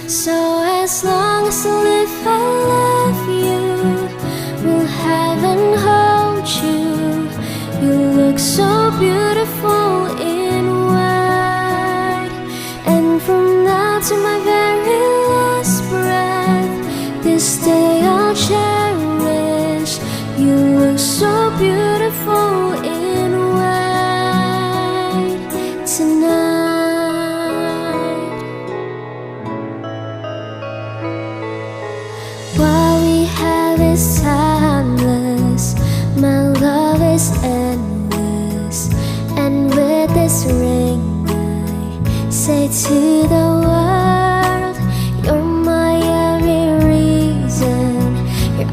So as long as I live, I love you. Will heaven hold you? You look so beautiful in white. And from now to my very last breath, this day I'll cherish. You look so beautiful in white tonight. What we have is timeless. My love is endless. And with this ring I say to the world,